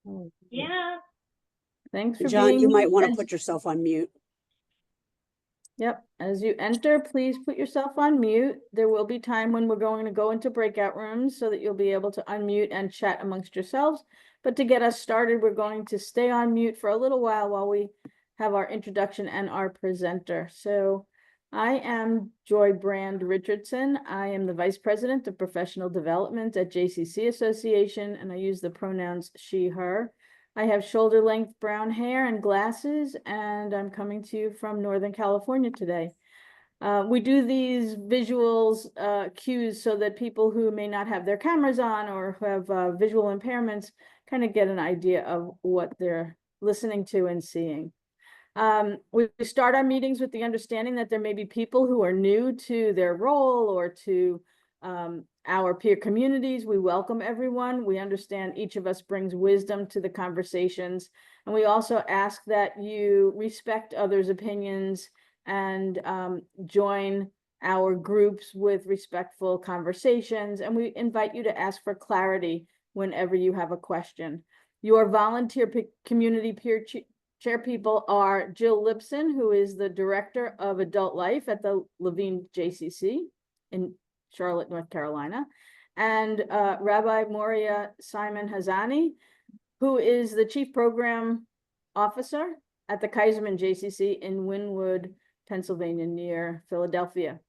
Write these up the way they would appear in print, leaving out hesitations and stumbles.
Oh, Yeah. thanks for John, being you might want to here. put yourself on mute. Yep, as you enter, please put yourself on mute. There will be time when we're going to go into breakout rooms so that you'll be able to unmute and chat amongst yourselves. But to get us started, we're going to stay on mute for a little while we have our introduction and our presenter. So I am Joy Brand Richardson. I am the Vice President of Professional Development at JCC Association, and I use the pronouns she, her. I have shoulder-length brown hair and glasses, and I'm coming to you from Northern California today. We do these visuals cues so that people who may not have their cameras on or who have visual impairments kind of get an idea of what they're listening to and seeing. We start our meetings with the understanding that there may be people who are new to their role or to our peer communities. We welcome everyone. We understand each of us brings wisdom to the conversations. And we also ask that you respect others' opinions and join our groups with respectful conversations. And we invite you to ask for clarity whenever you have a question. Your volunteer community peer chair people are Jill Lipson, who is the Director of Adult Life at the Levine JCC in Charlotte, North Carolina, and Rabbi Moria Simon Hazani, who is the Chief Program Officer at the Kaiserman JCC in Wynwood, Pennsylvania, near Philadelphia.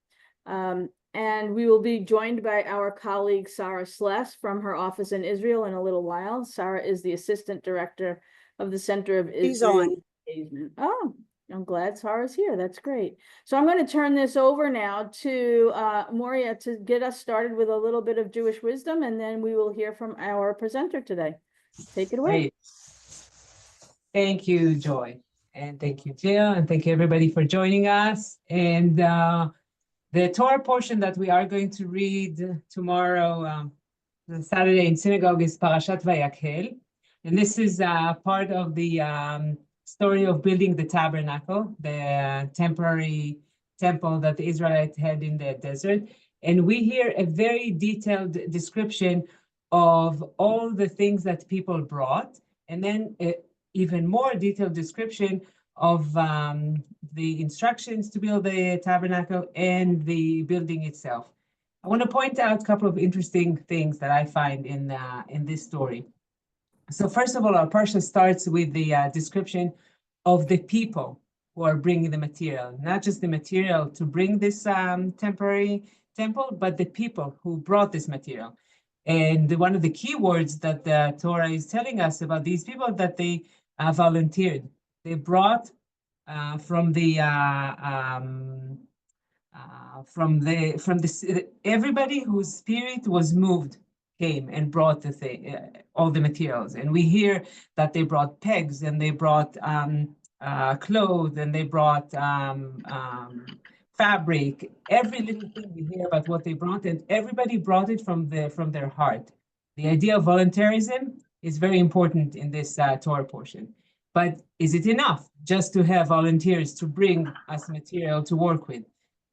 And we will be joined by our colleague, Sarah Sless, from her office in Israel in a little while. Sarah is the Assistant Director of the Center of Israel Engagement. Oh, I'm glad Sarah's here. That's great. So I'm going to turn this over now to Moria to get us started with a little bit of Jewish wisdom, and then we will hear from our presenter today. Take it away. Great. Thank you, Joy. And thank you, Jill. And thank you, everybody, for joining us. And the Torah portion that we are going to read tomorrow, Saturday in synagogue, is Parashat Vayakhel. And this is part of the story of building the tabernacle, the temporary temple that the Israelites had in the desert. And we hear a very detailed description of all the things that people brought, and then even more detailed description of the instructions to build the tabernacle and the building itself. I want to point out a couple of interesting things that I find in this story. So first of all, our parsha starts with the description of the people who are bringing the material, not just the material to bring this temporary temple, but the people who brought this material. And one of the key words that the Torah is telling us about these people that they volunteered. They brought from everybody whose spirit was moved came and brought all the materials. And we hear that they brought pegs, and they brought clothes, and they brought fabric. Every little thing we hear about what they brought, and everybody brought it from their heart. The idea of voluntarism is very important in this Torah portion. But is it enough just to have volunteers to bring us material to work with?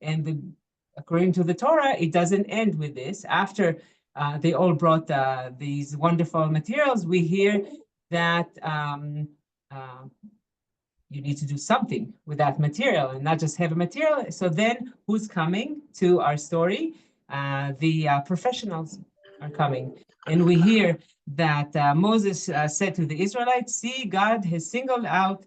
And according to the Torah, it doesn't end with this. After they all brought these wonderful materials, we hear that you need to do something with that material and not just have a material. So then who's coming to our story? The professionals are coming. And we hear that Moses said to the Israelites, see, God has singled out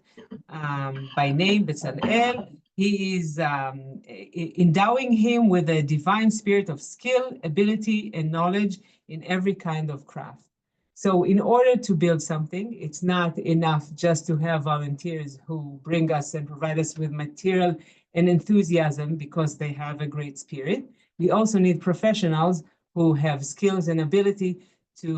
by name Bezalel. He is endowing him with a divine spirit of skill, ability, and knowledge in every kind of craft. So in order to build something, it's not enough just to have volunteers who bring us and provide us with material and enthusiasm because they have a great spirit. We also need professionals who have skills and ability to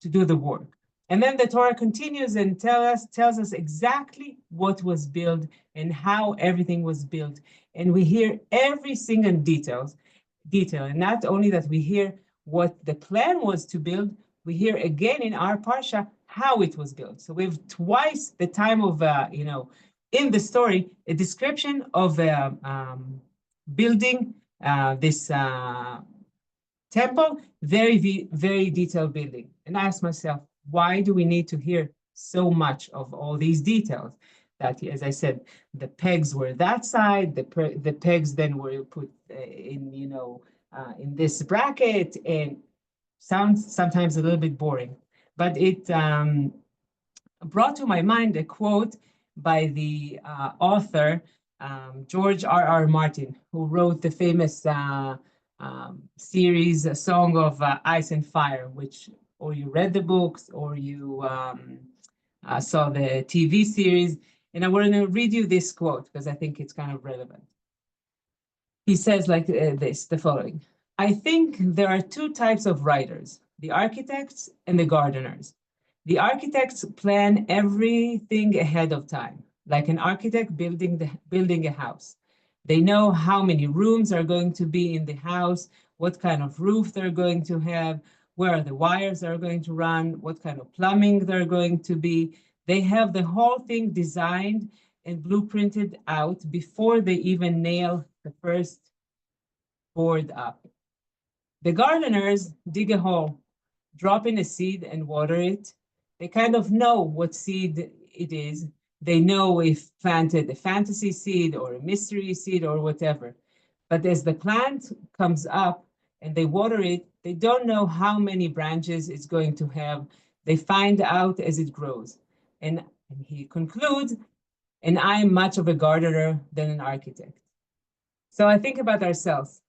do the work. And then the Torah continues and tells us exactly what was built and how everything was built. And we hear every single detail. And not only that we hear what the plan was to build, we hear again in our parsha how it was built. So we have twice the time of, in the story, a description of building this temple, very, very detailed building. And I asked myself, Why do we need to hear so much of all these details? That, as I said, the pegs were that side, the pegs then were put in, in this bracket, and sounds sometimes a little bit boring. But it brought to my mind a quote by the author, George R.R. Martin, who wrote the famous series, A Song of Ice and Fire, which, or you read the books, or you saw the TV series. And I want to read you this quote because I think it's kind of relevant. He says like the following: I think there are two types of writers, the architects and the gardeners. The architects plan everything ahead of time, like an architect building a house. They know how many rooms are going to be in the house, what kind of roof they're going to have, where the wires are going to run, what kind of plumbing they're going to be. They have the whole thing designed and blueprinted out before they even nail the first board up. The gardeners dig a hole, drop in a seed and water it. They kind of know what seed it is. They know if planted a fantasy seed or a mystery seed or whatever. But as the plant comes up and they water it, they don't know how many branches it's going to have. They find out as it grows. And he concludes, and I'm much of a gardener than an architect. So I think about ourselves.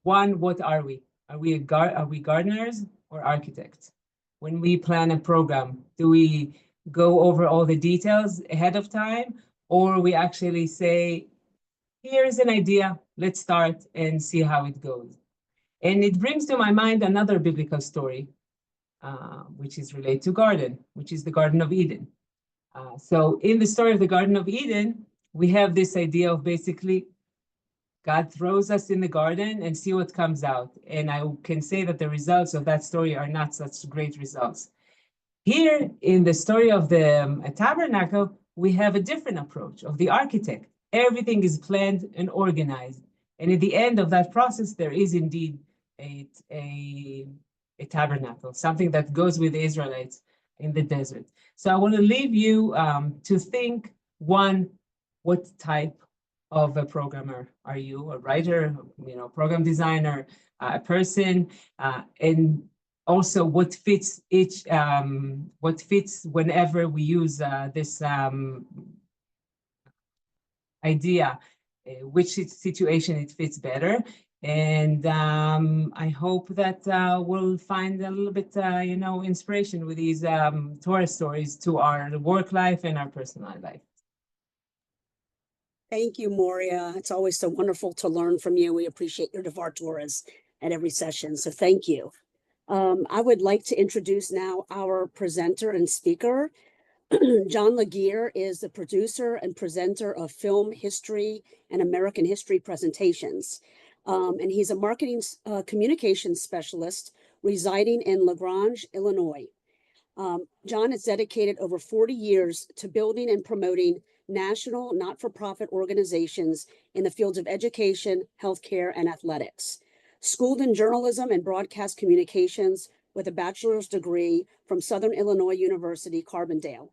One, what are we? Are we gardeners or architects? When we plan a program, do we go over all the details ahead of time, or we actually say, here's an idea, let's start and see how it goes? And it brings to my mind another biblical story, which is related to garden, which is the Garden of Eden. So in the story of the Garden of Eden, we have this idea of basically God throws us in the garden and see what comes out. And I can say that the results of that story are not such great results. Here in the story of the tabernacle, we have a different approach of the architect. Everything is planned and organized. And at the end of that process, there is indeed a tabernacle, something that goes with the Israelites in the desert. So I want to leave you to think, one, what type of a programmer are you? A writer, program designer, a person, and also what fits each, what fits whenever we use this idea, which situation it fits better. And I hope that we'll find a little bit, inspiration with these Torah stories to our work life and our personal life. Thank you, Moria. It's always so wonderful to learn from you. We appreciate your Devar Torahs at every session, so thank you. I would like to introduce now our presenter and speaker. John Laguerre is the producer and presenter of film history and American history presentations. And he's a marketing communications specialist residing in LaGrange, Illinois. John has dedicated over 40 years to building and promoting national not-for-profit organizations in the fields of education, healthcare, and athletics. Schooled in journalism and broadcast communications with a bachelor's degree from Southern Illinois University, Carbondale.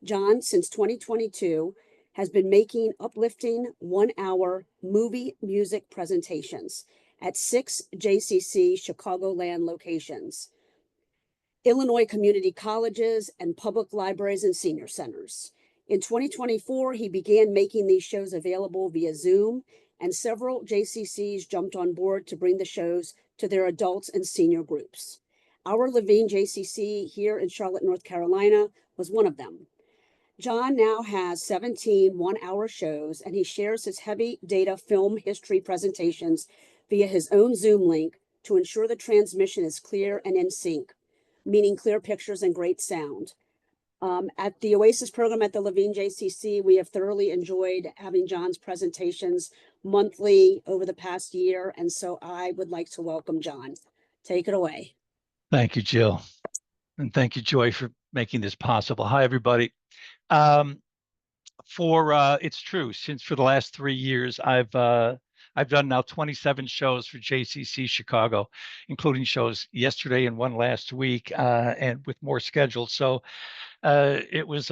John, since 2022, has been making uplifting 1-hour movie music presentations at 6 JCC Chicagoland locations, Illinois community colleges, and public libraries and senior centers. In 2024, he began making these shows available via Zoom, and several JCCs jumped on board to bring the shows to their adults and senior groups. Our Levine JCC here in Charlotte, North Carolina was one of them. John now has 17 one-hour shows, and he shares his heavy data film history presentations via his own Zoom link to ensure the transmission is clear and in sync, meaning clear pictures and great sound. At the Oasis program at the Levine JCC, we have thoroughly enjoyed having John's presentations monthly over the past year, and so I would like to welcome John. Take it away. Thank you, Jill. And thank you, Joy, for making this possible. Hi, everybody. It's true, since for the last 3 years, I've I've done now 27 shows for JCC Chicago, including shows yesterday and one last week, and with more scheduled. So it was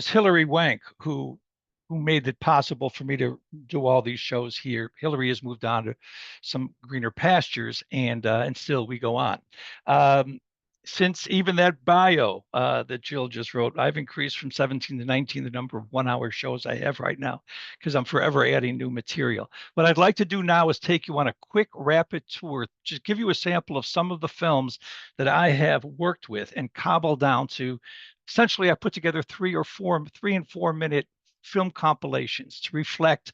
Hillary Wank who made it possible for me to do all these shows here. Hillary has moved on to some greener pastures, and still we go on. Since even that bio that Jill just wrote, I've increased from 17 to 19 the number of 1-hour shows I have right now, because I'm forever adding new material. What I'd like to do now is take you on a quick rapid tour, just give you a sample of some of the films that I have worked with and cobbled down to. Essentially, I put together 3 and 4 minute film compilations to reflect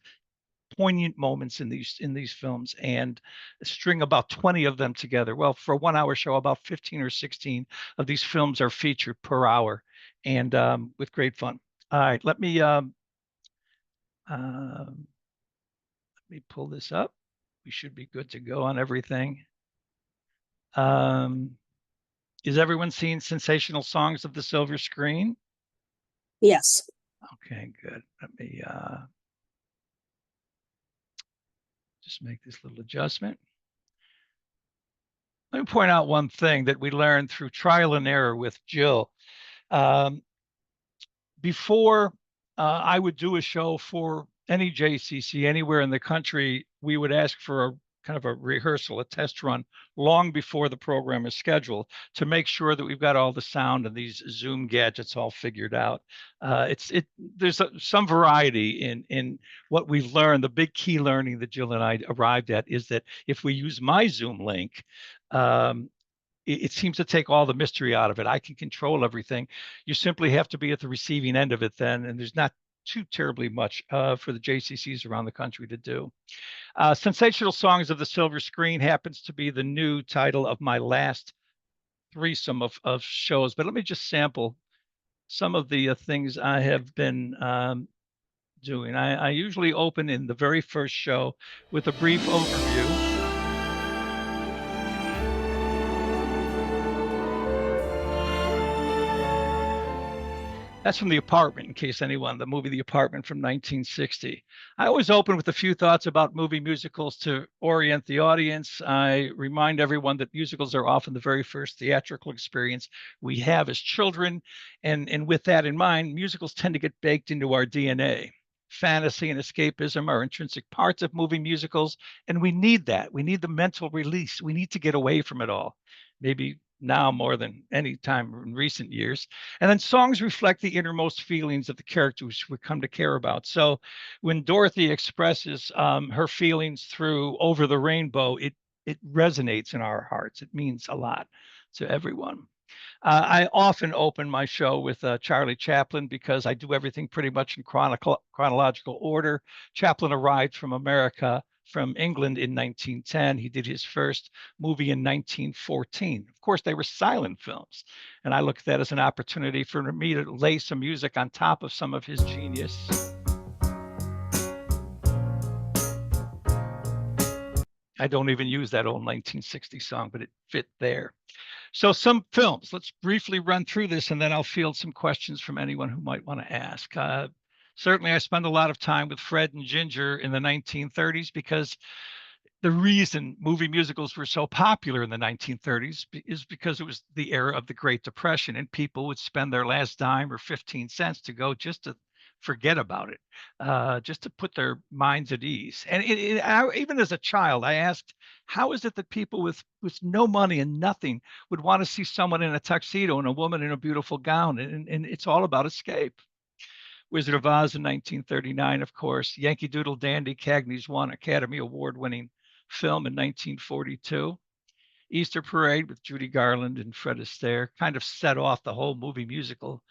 poignant moments in these films, and string about 20 of them together. Well, for a 1-hour show, about 15 or 16 of these films are featured per hour, and with great fun. All right, let me pull this up. We should be good to go on everything. Is everyone seeing Sensational Songs of the Silver Screen? Yes. Okay, good. Let me just make this little adjustment. Let me point out one thing that we learned through trial and error with Jill. Before I would do a show for any JCC anywhere in the country, we would ask for a kind of a rehearsal, a test run, long before the program is scheduled, to make sure that we've got all the sound and these Zoom gadgets all figured out. There's some variety in what we've learned. The big key learning that Jill and I arrived at is that if we use my Zoom link, it seems to take all the mystery out of it. I can control everything. You simply have to be at the receiving end of it then, and there's not too terribly much for the JCCs around the country to do. Sensational Songs of the Silver Screen happens to be the new title of my last threesome of shows, but let me just sample some of the things I have been doing. I usually open in the very first show with a brief overview. That's from The Apartment, in case anyone, the movie The Apartment from 1960. I always open with a few thoughts about movie musicals to orient the audience. I remind everyone that musicals are often the very first theatrical experience we have as children. And with that in mind, musicals tend to get baked into our DNA. Fantasy and escapism are intrinsic parts of movie musicals, and we need that. We need the mental release. We need to get away from it all. Maybe now more than any time in recent years. And then songs reflect the innermost feelings of the characters we come to care about. So when Dorothy expresses her feelings through Over the Rainbow, it resonates in our hearts. It means a lot to everyone. I often open my show with Charlie Chaplin, because I do everything pretty much in chronological order. Chaplin arrived from England in 1910. He did his first movie in 1914. Of course, they were silent films, and I look at that as an opportunity for me to lay some music on top of some of his genius. I don't even use that old 1960 song, but it fit there. So some films, let's briefly run through this, and then I'll field some questions from anyone who might want to ask. Certainly, I spend a lot of time with Fred and Ginger in the 1930s, because the reason movie musicals were so popular in the 1930s is because it was the era of the Great Depression, and people would spend their last dime or 15 cents to go just to forget about it, just to put their minds at ease. And even as a child, I asked, how is it that people with no money and nothing would want to see someone in a tuxedo and a woman in a beautiful gown? And it's all about escape. Wizard of Oz in 1939, of course. Yankee Doodle Dandy, Cagney's one Academy Award-winning film in 1942. Easter Parade with Judy Garland and Fred Astaire kind of set off the whole movie musical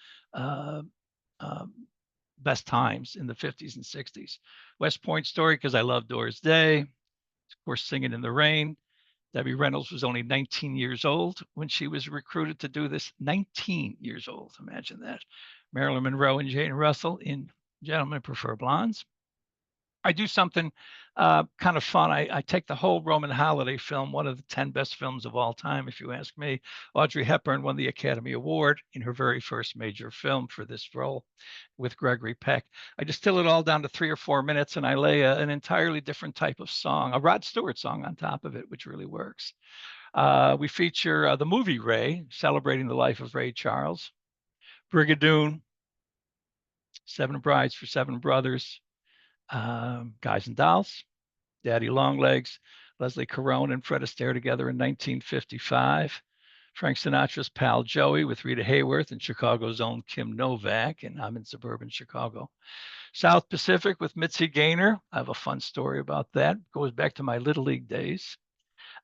best times in the 50s and 60s. West Point Story, because I love Doris Day. Of course, Singing in the Rain. Debbie Reynolds was only 19 years old when she was recruited to do this. 19 years old, imagine that. Marilyn Monroe and Jane Russell in Gentlemen Prefer Blondes. I do something kind of fun. I take the whole Roman holiday film, one of the 10 best films of all time, if you ask me. Audrey Hepburn won the Academy Award in her very first major film for this role with Gregory Peck. I distill it all down to 3 or 4 minutes, and I lay an entirely different type of song, a Rod Stewart song on top of it, which really works. We feature the movie Ray, celebrating the life of Ray Charles, Brigadoon, Seven Brides for Seven Brothers, Guys and Dolls, Daddy Longlegs, Leslie Caron and Fred Astaire together in 1955. Frank Sinatra's Pal Joey with Rita Hayworth and Chicago's own Kim Novak, and I'm in suburban Chicago. South Pacific with Mitzi Gaynor. I have a fun story about that. Goes back to my Little League days.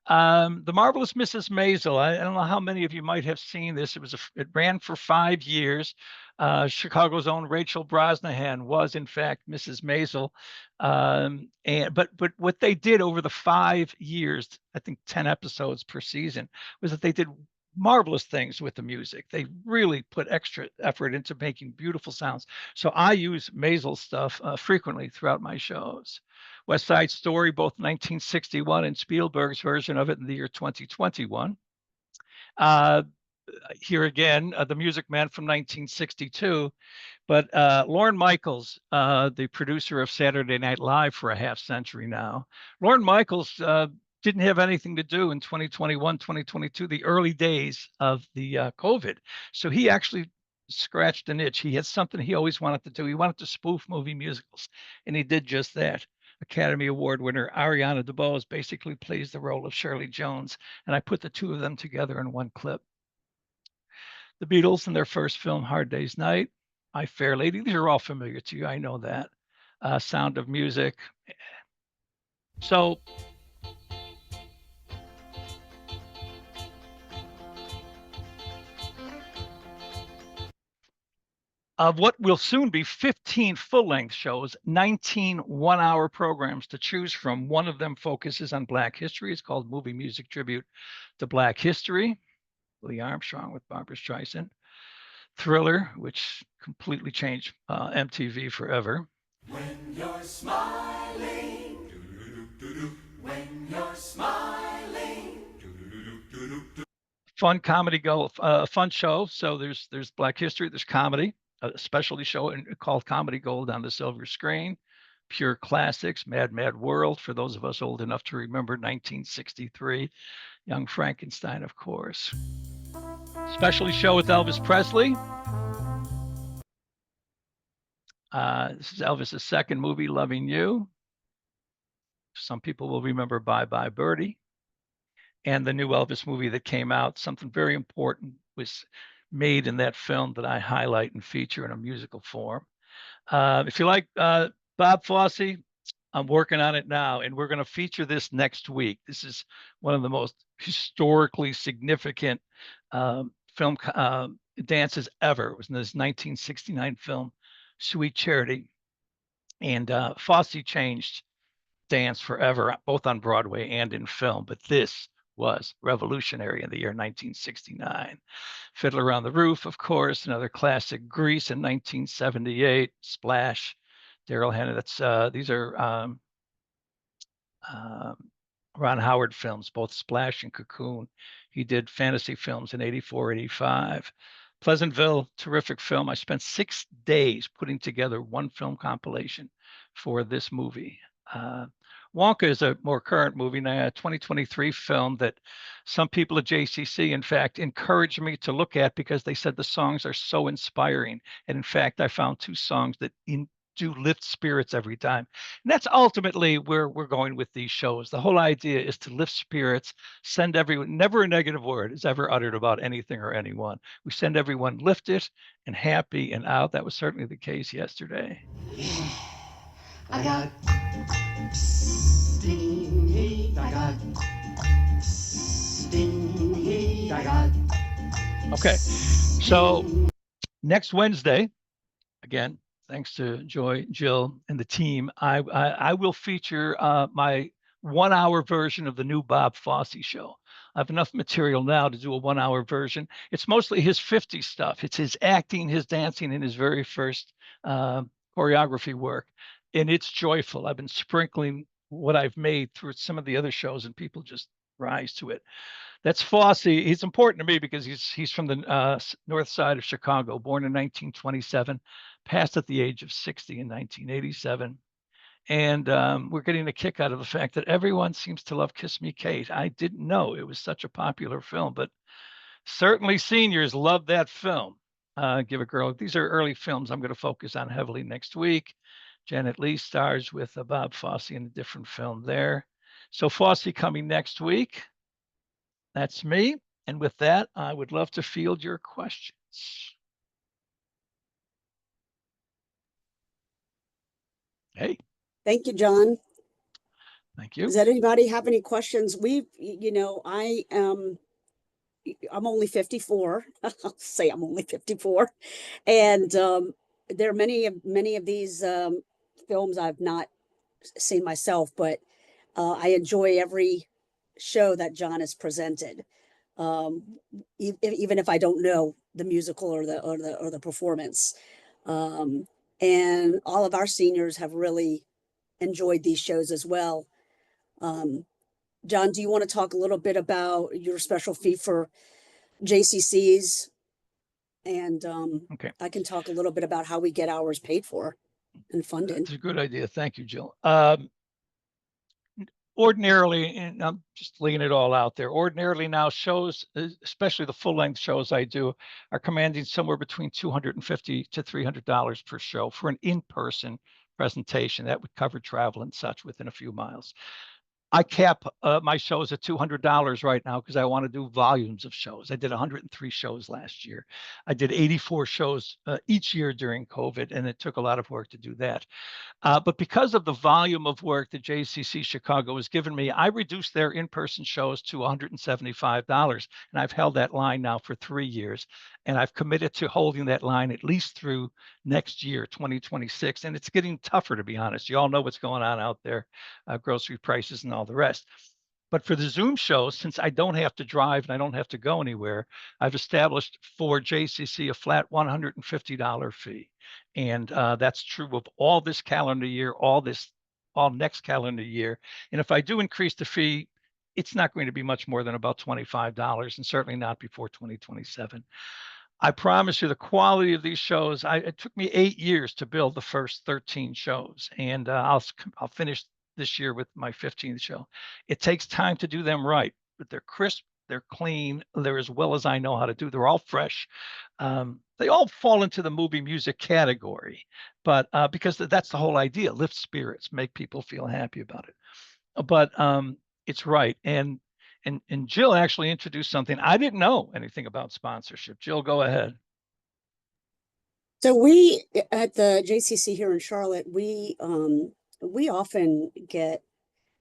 The Marvelous Mrs. Maisel. I don't know how many of you might have seen this. It ran for 5 years. Chicago's own Rachel Brosnahan was, in fact, Mrs. Maisel. But what they did over the 5 years, I think 10 episodes per season, was that they did marvelous things with the music. They really put extra effort into making beautiful sounds. So I use Maisel stuff frequently throughout my shows. West Side Story, both 1961 and Spielberg's version of it in the year 2021. Here again, The Music Man from 1962. But Lorne Michaels, the producer of Saturday Night Live for a half century now, Lorne Michaels didn't have anything to do in 2021, 2022, the early days of the COVID. So he actually scratched an itch. He had something he always wanted to do. He wanted to spoof movie musicals, and he did just that. Academy Award winner Ariana DeBose basically plays the role of Shirley Jones, and I put the two of them together in one clip. The Beatles in their first film, Hard Day's Night, My Fair Lady. These are all familiar to you. I know that. Sound of Music. So of what will soon be 15 full-length shows, 19 one-hour programs to choose from. One of them focuses on Black history. It's called Movie Music Tribute to Black History. Louis Armstrong with Barbra Streisand. Thriller, which completely changed MTV forever. When you're smiling, when you're smiling. Fun comedy fun show. So there's Black history, there's comedy, a specialty show called Comedy Gold on the silver screen. Pure classics, Mad Mad World, for those of us old enough to remember 1963. Young Frankenstein, of course. Specialty show with Elvis Presley. This is Elvis's second movie, Loving You. Some people will remember Bye Bye Birdie. And the new Elvis movie that came out, something very important was made in that film that I highlight and feature in a musical form. If you like Bob Fosse, I'm working on it now, and we're going to feature this next week. This is one of the most historically significant film dances ever. It was in this 1969 film, Sweet Charity. And Fosse changed dance forever, both on Broadway and in film. But this was revolutionary in the year 1969. Fiddler on the Roof, of course, another classic. Grease in 1978. Splash, Daryl Hannah. These are Ron Howard films, both Splash and Cocoon. He did fantasy films in 84, 85. Pleasantville, terrific film. I spent 6 days putting together one film compilation for this movie. Wonka is a more current movie, a 2023 film that some people at JCC, in fact, encouraged me to look at because they said the songs are so inspiring. And in fact, I found 2 songs that do lift spirits every time. And that's ultimately where we're going with these shows. The whole idea is to lift spirits, send everyone, never a negative word is ever uttered about anything or anyone. We send everyone lifted and happy and out. That was certainly the case yesterday. Yeah, I got stinging heat, I got stinging heat, I got. Okay, so next Wednesday, again, thanks to Joy, Jill, and the team, I will feature my 1-hour version of the new Bob Fosse show. I have enough material now to do a 1-hour version. It's mostly his 50s stuff. It's his acting, his dancing, and his very first choreography work. and it's joyful. I've been sprinkling what I've made through some of the other shows, and people just rise to it. That's Fosse. He's important to me because he's from the north side of Chicago, born in 1927, passed at the age of 60 in 1987. And we're getting a kick out of the fact that everyone seems to love Kiss Me, Kate. I didn't know it was such a popular film, but certainly seniors love that film. Give a Girl. These are early films I'm going to focus on heavily next week. Janet Leigh stars with Bob Fosse in a different film there. So Fosse coming next week. That's me. And with that, I would love to field your questions. Hey, Thank you, John. thank you. Does anybody have any questions? I'm only 54. I'll say I'm only 54. And there are many of these films I've not seen myself, but I enjoy every show that John has presented. Even if I don't know the musical or the performance. And all of our seniors have really enjoyed these shows as well. John, do you want to talk a little bit about your special fee for JCCs? And Okay. I can talk a little bit about how we get ours paid for and funded. That's a good idea. Thank you, Jill. Ordinarily, and I'm just laying it all out there, ordinarily now shows, especially the full-length shows I do, are commanding somewhere between $250 to $300 per show for an in-person presentation. That would cover travel and such within a few miles. I cap my shows at $200 right now because I want to do volumes of shows. I did 103 shows last year. I did 84 shows each year during COVID, and it took a lot of work to do that. But because of the volume of work that JCC Chicago has given me, I reduced their in-person shows to $175. And I've held that line now for 3 years. And I've committed to holding that line at least through next year, 2026. And it's getting tougher, to be honest. You all know what's going on out there, grocery prices and all the rest. But for the Zoom shows, since I don't have to drive and I don't have to go anywhere, I've established for JCC a flat $150 fee. And that's true of all this calendar year, all next calendar year. And if I do increase the fee, it's not going to be much more than about $25, and certainly not before 2027. I promise you the quality of these shows, it took me 8 years to build the first 13 shows, and I'll finish this year with my 15th show. It takes time to do them right, but they're crisp, they're clean, they're as well as I know how to do. They're all fresh. They all fall into the movie music category, but because that's the whole idea, lift spirits, make people feel happy about it. But it's right. And Jill actually introduced something. I didn't know anything about sponsorship. Jill, go ahead. So we at the JCC here in Charlotte, we often get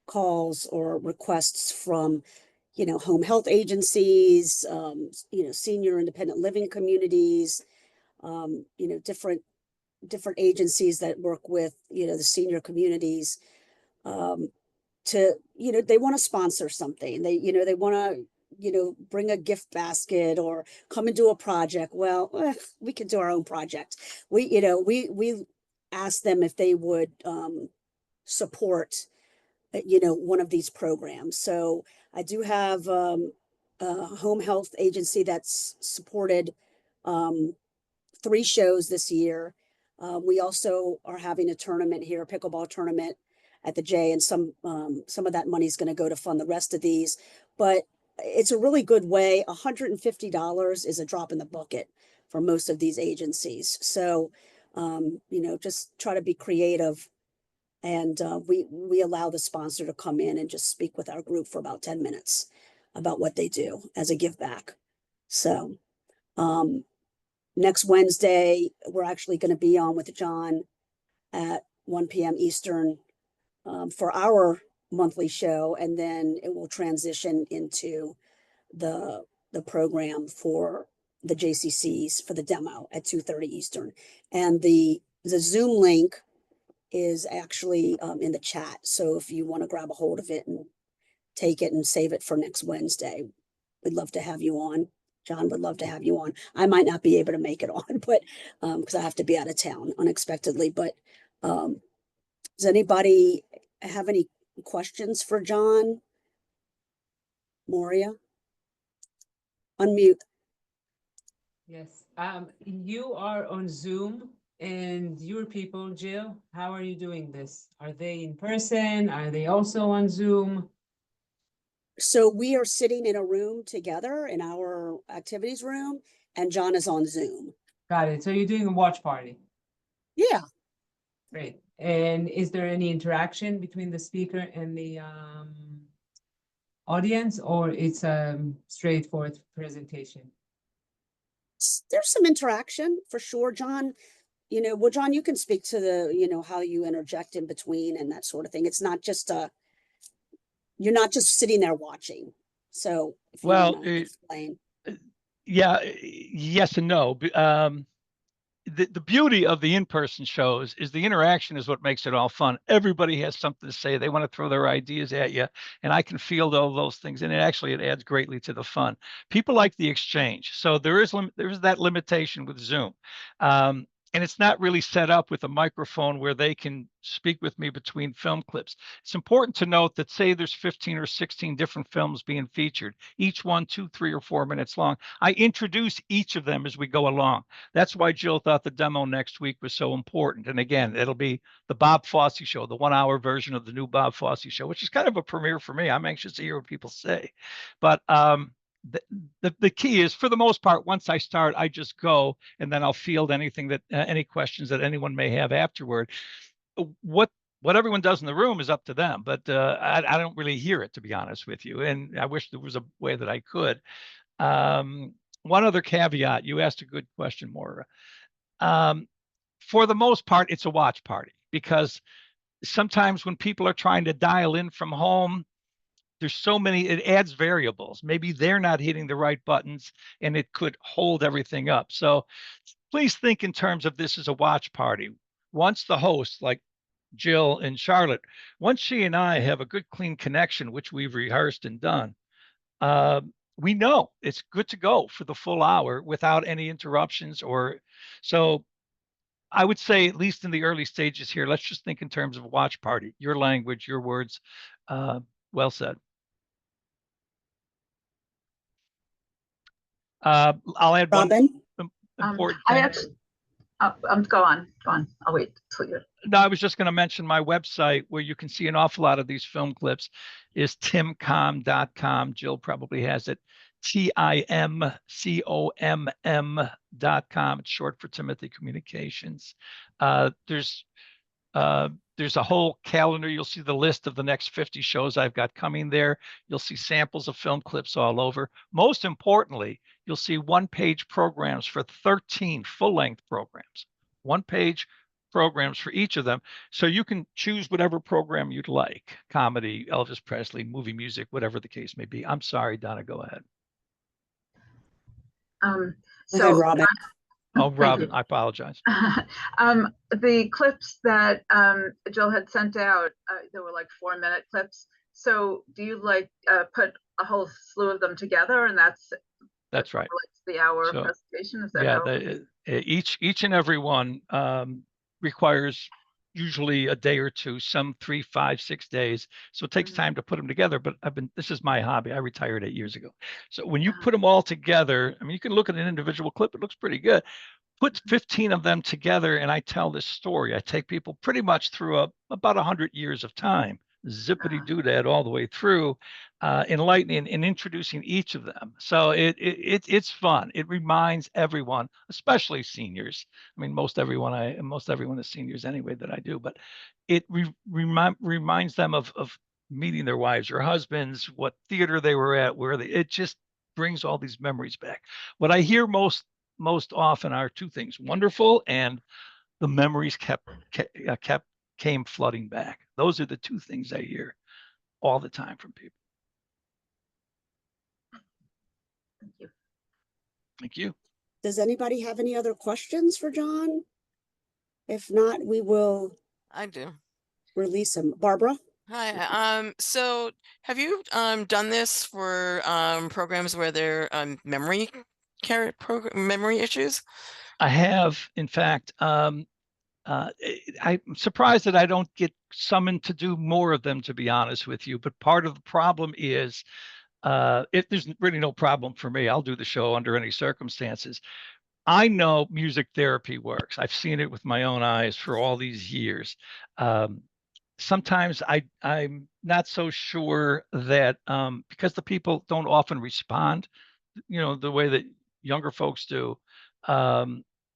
calls or requests from, home health agencies, senior independent living communities, different agencies that work with, the senior communities, they want to sponsor something. They want to, bring a gift basket or come and do a project. Well, we can do our own project. We ask them if they would support, one of these programs. So I do have a home health agency that's supported 3 shows this year. We also are having a tournament here, a pickleball tournament at the J, and some of that money is going to go to fund the rest of these. But it's a really good way. $150 is a drop in the bucket for most of these agencies. So, just try to be creative. And we allow the sponsor to come in and just speak with our group for about 10 minutes about what they do as a give back. So next Wednesday, we're actually going to be on with John at 1 p.m. Eastern for our monthly show, and then it will transition into the program for the JCCs for the demo at 2:30 Eastern. And the Zoom link is actually in the chat. So if you want to grab a hold of it and take it and save it for next Wednesday, we'd love to have you on. John would love to have you on. I might not be able to make it on, but because I have to be out of town unexpectedly, but Does anybody have any questions for John? Moria? Unmute. Yes, you are on Zoom, and your people, Jill, how are you doing this? Are they in person? Are they also on Zoom? So we are sitting in a room together in our activities room, and John is on Zoom. Got it. So you're doing a watch party. Yeah, Great. And is there any interaction between the speaker and the audience, or it's a straightforward presentation? there's some interaction for sure, John. Well, John, you can speak to the, how you interject in between and that sort of thing. It's not just you're not just sitting there watching. So if you Well, want to explain. yeah, yes and no. The beauty of the in-person shows is the interaction is what makes it all fun. Everybody has something to say. They want to throw their ideas at you, and I can field all those things. And it adds greatly to the fun. People like the exchange. So there is that limitation with Zoom. And it's not really set up with a microphone where they can speak with me between film clips. It's important to note that, say there's 15 or 16 different films being featured, each one 2, 3, or 4 minutes long. I introduce each of them as we go along. That's why Jill thought the demo next week was so important. And again, it'll be the Bob Fosse show, the 1-hour version of the new Bob Fosse show, which is kind of a premiere for me. I'm anxious to hear what people say. But the key is, for the most part, once I start, I just go, and then I'll field anything that any questions that anyone may have afterward. What everyone does in the room is up to them, but I don't really hear it, to be honest with you. And I wish there was a way that I could. One other caveat, you asked a good question, Maura. For the most part, it's a watch party, because sometimes when people are trying to dial in from home, there's so many, it adds variables. Maybe they're not hitting the right buttons, and it could hold everything up. So please think in terms of this as a watch party. Once the host, like Jill and Charlotte, once she and I have a good, clean connection, which we've rehearsed and done, we know it's good to go for the full hour without any interruptions. So I would say, at least in the early stages here, let's just think in terms of a watch party. Your language, your words. Well said. I'll add Robin? one important I thing. actually, go on. I'll wait till you're. No, I was just going to mention my website, where you can see an awful lot of these film clips, is timcomm.com. Jill probably has it. TIMCOMM.com. It's short for Timothy Communications. There's a whole calendar. You'll see the list of the next 50 shows I've got coming there. You'll see samples of film clips all over. Most importantly, you'll see one-page programs for 13 full-length programs. One-page programs for each of them. So you can choose whatever program you'd like. Comedy, Elvis Presley, movie music, whatever the case may be. I'm sorry, Donna, go ahead. Go ahead, Robin. Oh, Robin, I apologize. The clips that Jill had sent out, there were like 4-minute clips. So do you put a whole slew of them together, and that's right. The hour So, presentation? Is that each and every one requires usually a day or two, some 3, 5, 6 days. So it takes time to put them together, but this is my hobby. I retired 8 years ago. So when you put them all together, I mean, you can look at an individual clip. It looks pretty good. Put 15 of them together, and I tell this story. I take people pretty much through about 100 years of time, zippity-doo-dah all the way through, enlightening and introducing each of them. So it's fun. It reminds everyone, especially seniors. I mean, most everyone is seniors anyway that I do, but it reminds them of meeting their wives or husbands, what theater they were at, it just brings all these memories back. What I hear most often are two things: wonderful, and the memories came flooding back. Those are the two things I hear all the time from people. Thank you. Thank you. Does anybody have any other questions for John? If not, we will I do. release him. Barbara? Hi. So have you done this for programs where there are memory issues? I have, in fact, I'm surprised that I don't get summoned to do more of them, to be honest with you. But part of the problem is, there's really no problem for me. I'll do the show under any circumstances. I know music therapy works. I've seen it with my own eyes for all these years. Sometimes I'm not so sure that because the people don't often respond, the way that younger folks do.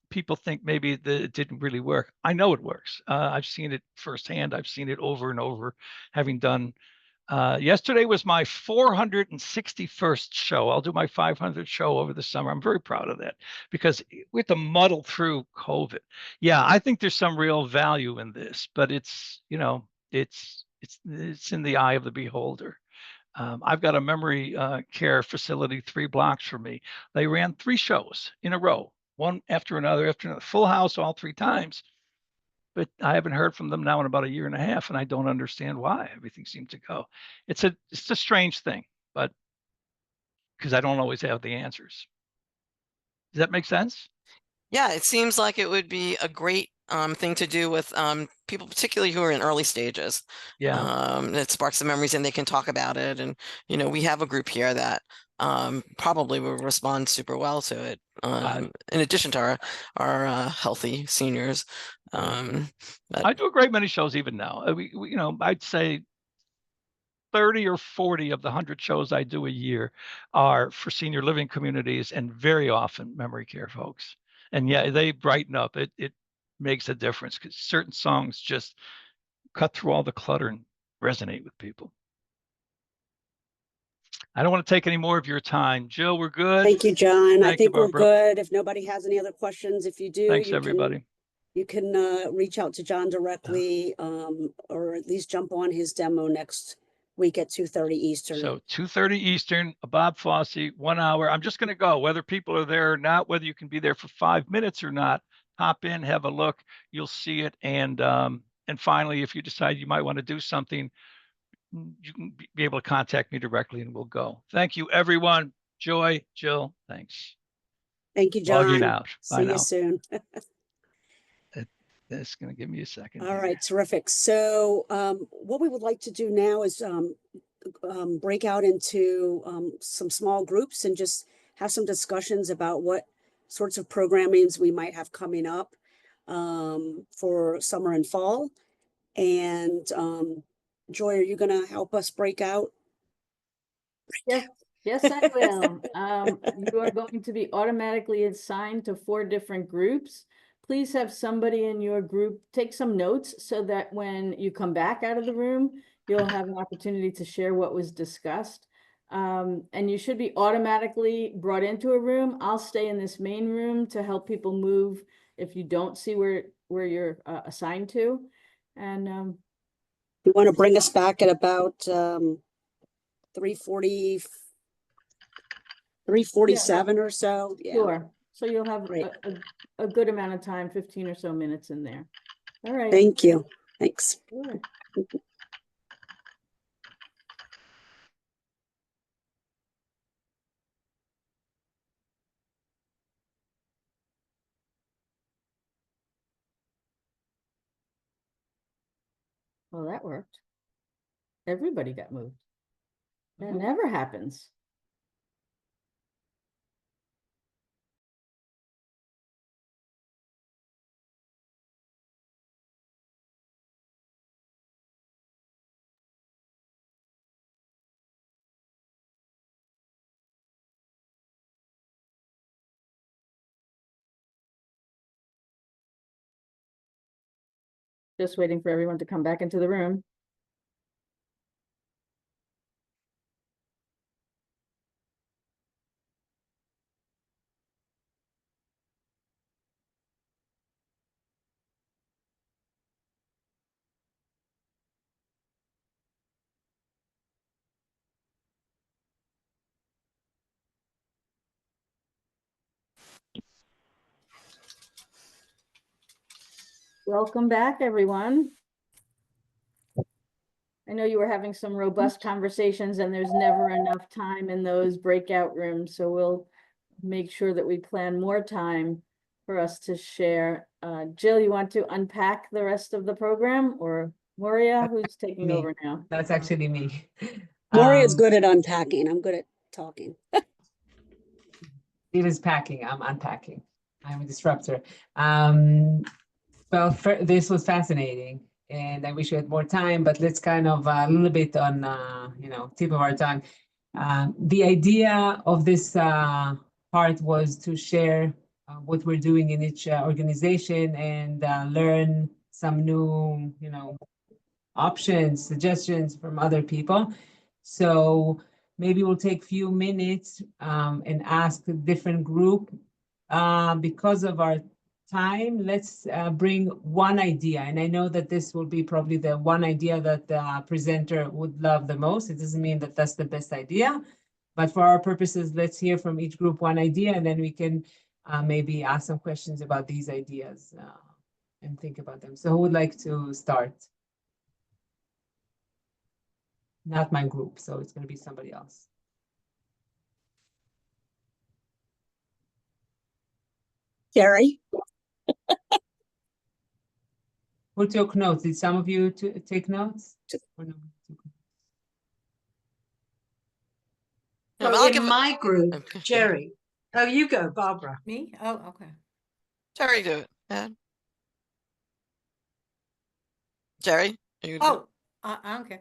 People think maybe that it didn't really work. I know it works. I've seen it firsthand. I've seen it over and over, having done. Yesterday was my 461st show. I'll do my 500th show over the summer. I'm very proud of that because we have to muddle through COVID. Yeah, I think there's some real value in this, but it's in the eye of the beholder. I've got a memory care facility 3 blocks from me. They ran 3 shows in a row, one after another, full house all 3 times. But I haven't heard from them now in about a year and a half, and I don't understand why. Everything seemed to go. It's a strange thing, but because I don't always have the answers. Does that make sense? Yeah, it seems like it would be a great thing to do with people, particularly who are in early stages. Yeah. It sparks the memories and they can talk about it. And, we have a group here that probably will respond super well to it. In addition to our healthy seniors. I do a great many shows even now. I'd say 30 or 40 of the 100 shows I do a year are for senior living communities and very often memory care folks. And yeah, they brighten up. It makes a difference because certain songs just cut through all the clutter and resonate with people. I don't want to take any more of your time. Jill, we're good. Thank you, John. I Thank you, think we're Barbara. good. If nobody has any other questions, if you do, Thanks, everybody. You can reach out to John directly, or at least jump on his demo next week at 2:30 Eastern. So 2:30 Eastern, Bob Fosse, 1 hour. I'm just going to go, whether people are there or not, whether you can be there for 5 minutes or not. Hop in, have a look. You'll see it. And finally, if you decide you might want to do something, you can be able to contact me directly and we'll go. Thank you, everyone. Joy, Jill, thanks. Thank you, John. Logging out. Bye See now. you soon. It's going to give me a second. All right, terrific. So what we would like to do now is break out into some small groups and just have some discussions about what sorts of programmings we might have coming up for summer and fall. And Joy, are you going to help us break out? Yes, I will. You are going to be automatically assigned to 4 different groups. Please have somebody in your group take some notes so that when you come back out of the room, you'll have an opportunity to share what was discussed. And you should be automatically brought into a room. I'll stay in this main room to help people move if you don't see where you're assigned to. And you want to bring us back at about 3:47 or so? Yeah. Sure. So you'll have a good amount of time, 15 or so minutes in there. All right. Thank you. Thanks. Sure. Well, that worked. Everybody got moved. That never happens. Just waiting for everyone to come back into the room. Welcome back, everyone. I know you were having some robust conversations and there's never enough time in those breakout rooms. So we'll make sure that we plan more time for us to share. Jill, you want to unpack the rest of the program, or Moria, who's taking Me. over now? That's actually me. Moria's Um, good at unpacking. I'm good at talking. It is packing. I'm unpacking. I'm a disruptor. Well, this was fascinating, and I wish we had more time. But let's kind of a little bit on, tip of our tongue. The idea of this part was to share what we're doing in each organization and learn some new, options, suggestions from other people. So maybe we'll take a few minutes and ask a different group. Because of our time, let's bring one idea. And I know that this will be probably the one idea that the presenter would love the most. It doesn't mean that that's the best idea, but for our purposes, let's hear from each group one idea, and then we can maybe ask some questions about these ideas and think about them. So who would like to start? Not my group, so it's going to be somebody else. Jerry? Who took notes? Did some of you take notes? Or no? No, but So I'll in give it. my group, Okay, yeah. Jerry. Oh, you go, Barbara. Me? Oh, okay. Jerry, do it. Yeah. Jerry? You do it. Oh, I don't care.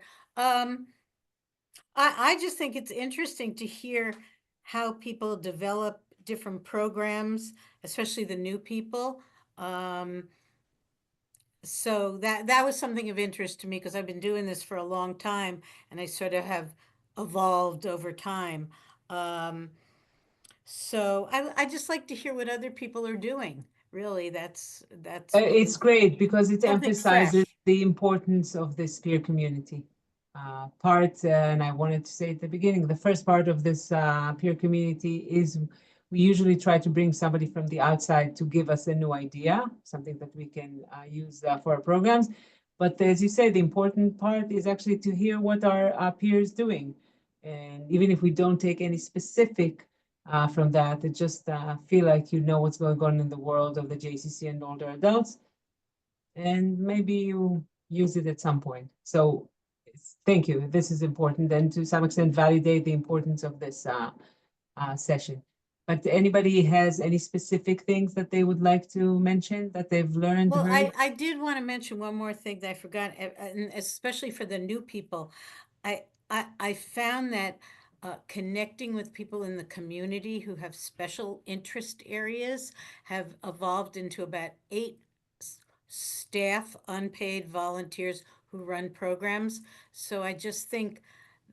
I just think it's interesting to hear how people develop different programs, especially the new people. So that was something of interest to me because I've been doing this for a long time and I sort of have evolved over time. So I just like to hear what other people are doing. Really, that's It's great because it something emphasizes fresh. the importance of this peer community and I wanted to say at the beginning, the first part of this peer community is we usually try to bring somebody from the outside to give us a new idea, something that we can use for our programs. But as you say, the important part is actually to hear what our peers doing. And even if we don't take any specific from that, it just feel like you know what's going on in the world of the JCC and older adults, and maybe you use it at some point. So thank you. This is important, and to some extent validate the importance of this session. But anybody has any specific things that they would like to mention that they've learned? Well, heard? I did want to mention one more thing that I forgot, and especially for the new people. I found that connecting with people in the community who have special interest areas have evolved into about 8 staff, unpaid volunteers who run programs. So I just think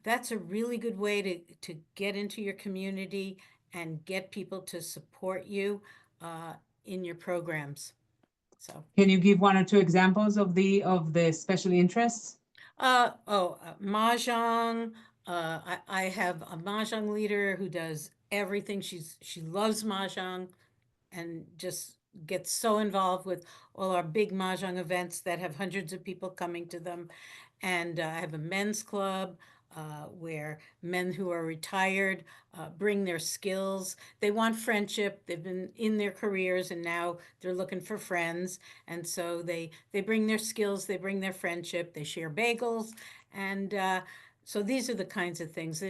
that's a really good way to get into your community and get people to support you in your programs. So, Can you give 1 or 2 examples of the special interests? Mahjong. I have a Mahjong leader who does everything. She loves Mahjong and just gets so involved with all our big Mahjong events that have hundreds of people coming to them. And I have a men's club where men who are retired bring their skills. They want friendship. They've been in their careers and now they're looking for friends. And so they bring their skills, they bring their friendship, they share bagels. And so these are the kinds of things.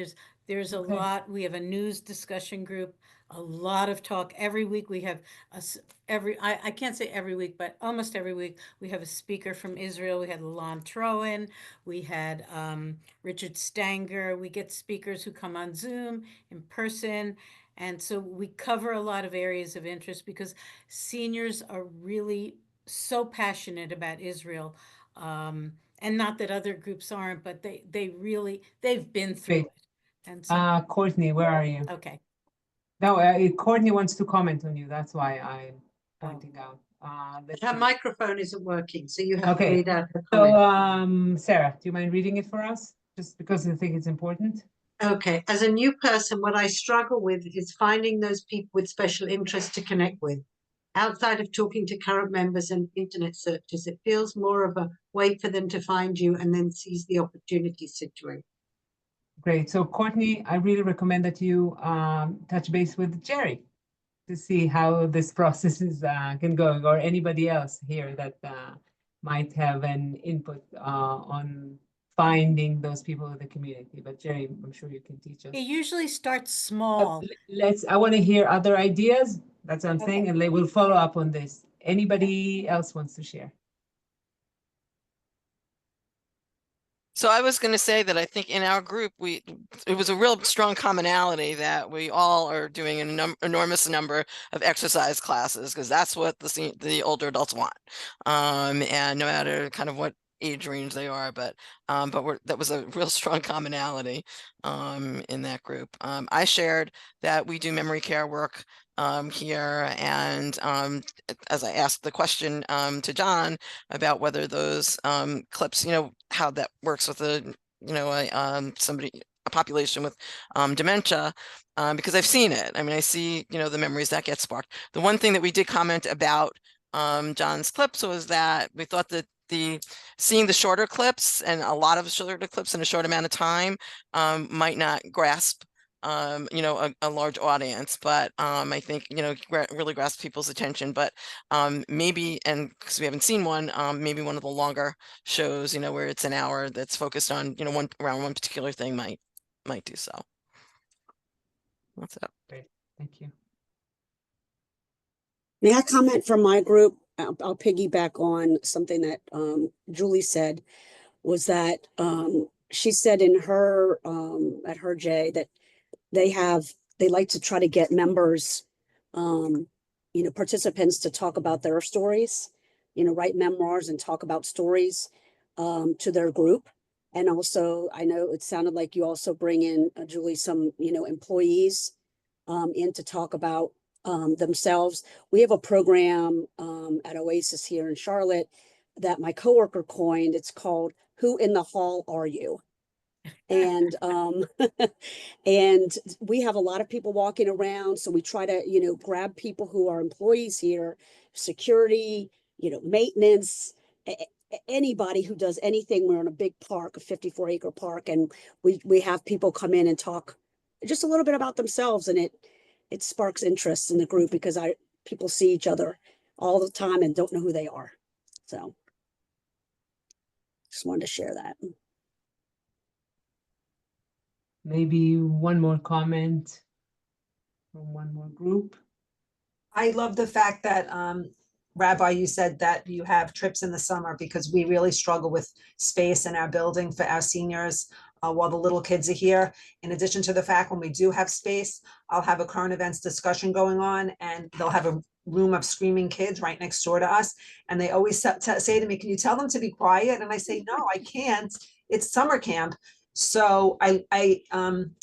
There's a lot. We have a news discussion group, a lot of talk. Every week we have I can't say every week, but almost every week we have a speaker from Israel. We had Lon Troen, we had Richard Stanger. We get speakers who come on Zoom, in person. And so we cover a lot of areas of interest because seniors are really so passionate about Israel. And not that other groups aren't, but they've been through Great. it. And so, Courtney, where are you? okay. No, Courtney wants to comment on you. That's why I'm pointing out. let's Her see. microphone isn't working, so you have Okay. to read out the So, comment. Sarah, do you mind reading it for us? Just because I think it's important. Okay, as a new person, what I struggle with is finding those people with special interests to connect with. Outside of talking to current members and internet searches, it feels more of a wait for them to find you and then seize the opportunity situation. Great. So, Courtney, I really recommend that you touch base with Jerry. to see how this process is can go, or anybody else here that might have an input on finding those people in the community. But Jerry, I'm sure you can teach us. It usually starts small. I want to hear other ideas. That's what I'm saying, Okay. and they will follow up on this. Anybody else wants to share? So I was going to say that I think in our group, it was a real strong commonality that we all are doing an enormous number of exercise classes, because that's what the older adults want. And no matter kind of what age range they are, but that was a real strong commonality in that group. I shared that we do memory care work here, and as I asked the question to John about whether those clips, how that works with a population with dementia, because I've seen it. I mean, I see the memories that get sparked. The one thing that we did comment about John's clips was that we thought that seeing the shorter clips and a lot of shorter clips in a short amount of time might not grasp a large audience, but I think really grasp people's attention. But maybe, and because we haven't seen one, maybe one of the longer shows, where it's an hour that's focused on around one particular thing might do so. That's it. Great, thank you. May I comment from my group? I'll piggyback on something that Julie said, was that she said in her at her J that they like to try to get members, participants to talk about their stories, write memoirs and talk about stories to their group. And also, I know it sounded like you also bring in, Julie, some, employees in to talk about themselves. We have a program at Oasis here in Charlotte that my coworker coined. It's called "Who in the Hall Are You?" And and we have a lot of people walking around, so we try to grab people who are employees here, security, maintenance, anybody who does anything. We're in a big park, a 54-acre park, and we have people come in and talk just a little bit about themselves, and it sparks interest in the group because people see each other all the time and don't know who they are. So just wanted to share that. Maybe one more comment from one more group. I love the fact that, Rabbi, you said that you have trips in the summer, because we really struggle with space in our building for our seniors while the little kids are here. In addition to the fact, when we do have space, I'll have a current events discussion going on, and they'll have a room of screaming kids right next door to us. And they always say to me, "Can you tell them to be quiet?" And I say, "No, I can't. It's summer camp." So I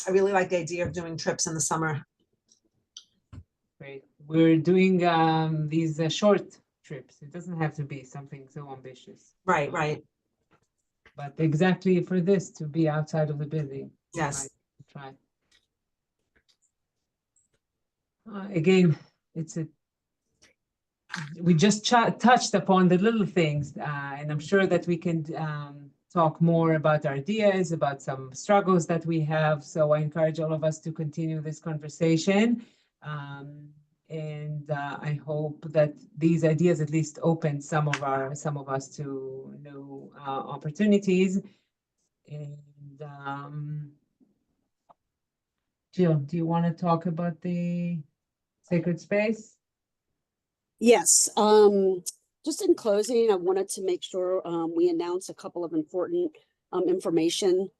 really like the idea of doing trips in the summer. Great. We're doing these short trips. It doesn't have to be something so ambitious. Right, right. But exactly for this, to be outside of the building. Yes. Try. Again, we just touched upon the little things, and I'm sure that we can talk more about our ideas, about some struggles that we have. So I encourage all of us to continue this conversation. And I hope that these ideas at least open some of us to new opportunities. And Jill, do you want to talk about the sacred space? Yes. Just in closing, I wanted to make sure we announce a couple of important information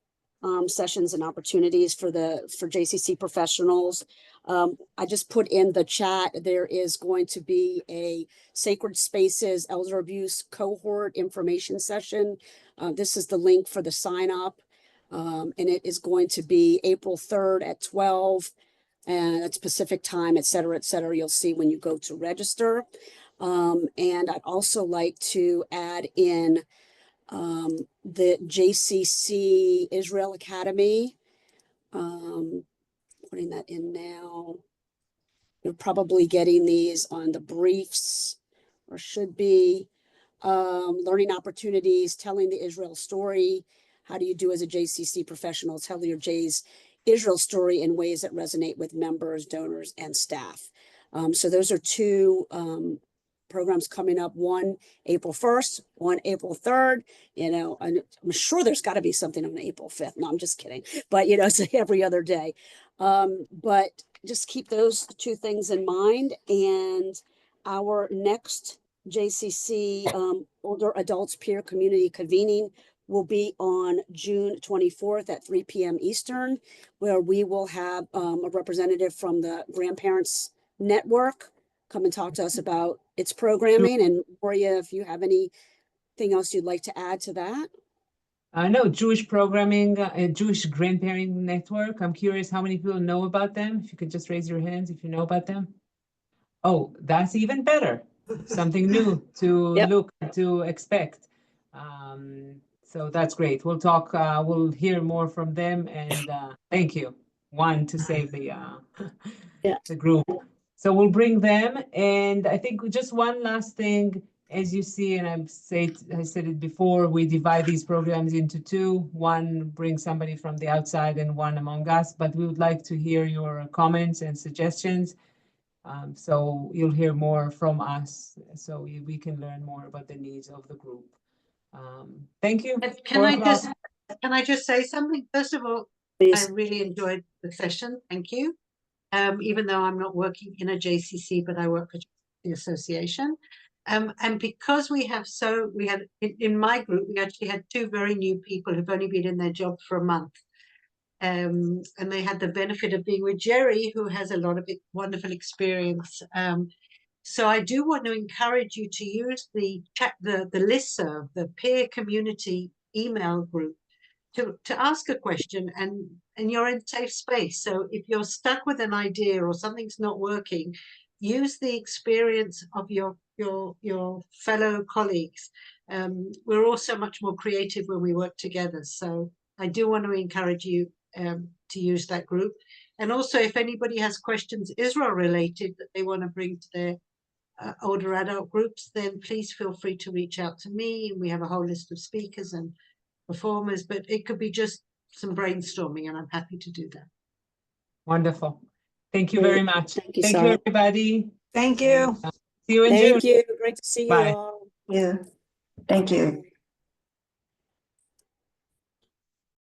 sessions and opportunities for JCC professionals. I just put in the chat, there is going to be a Sacred Spaces Elder Abuse Cohort information session. This is the link for the sign up. And it is going to be April 3rd at 12, and it's Pacific time, et cetera, et cetera. You'll see when you go to register. And I'd also like to add in the JCC Israel Academy. Putting that in now. You're probably getting these on the briefs, or should be. Learning opportunities, telling the Israel story. How do you do as a JCC professional? Tell your J's Israel story in ways that resonate with members, donors, and staff. So those are two programs coming up, one April 1st, one April 3rd, and I'm sure there's got to be something on April 5th. No, I'm just kidding. But, it's every other day. But just keep those two things in mind. And our next JCC Older Adults Peer Community Convening will be on June 24th at 3 p.m. Eastern, where we will have a representative from the Grandparents Network come and talk to us about its programming. And Maria, if you have anything else you'd like to add to that? No, Jewish programming, Jewish Grandparenting Network. I'm curious how many people know about them. If you could just raise your hands if you know about them. Oh, that's even better. Something new to Yep. look, to expect. So that's great. We'll talk, we'll hear more from them, and thank you. One, to save the the group. So we'll bring them, and I think just one last thing, as you see, and I said it before, we divide these programs into two. One brings somebody from the outside and one among us, but we would like to hear your comments and suggestions. So you'll hear more from us, so we can learn more about the needs of the group. Thank you. Can I just say something? First of all, Please. I really enjoyed the session. Thank you. Even though I'm not working in a JCC, but I work for the association. And because we had in my group, we actually had two very new people who've only been in their job for a month. And they had the benefit of being with Jerry, who has a lot of wonderful experience. So I do want to encourage you to use the listserv, the peer community email group, to ask a question, and you're in safe space. So if you're stuck with an idea or something's not working, use the experience of your fellow colleagues. We're all so much more creative when we work together. So I do want to encourage you to use that group. And also, if anybody has questions Israel related that they want to bring to their older adult groups, then please feel free to reach out to me. We have a whole list of speakers and performers, but it could be just some brainstorming, and I'm happy to do that. Wonderful. Thank you Great. very much. Thank you, Thank Sarah. you, everybody. Thank you. See you in June. Thank you. Great to see you Bye. all. Yeah, thank you.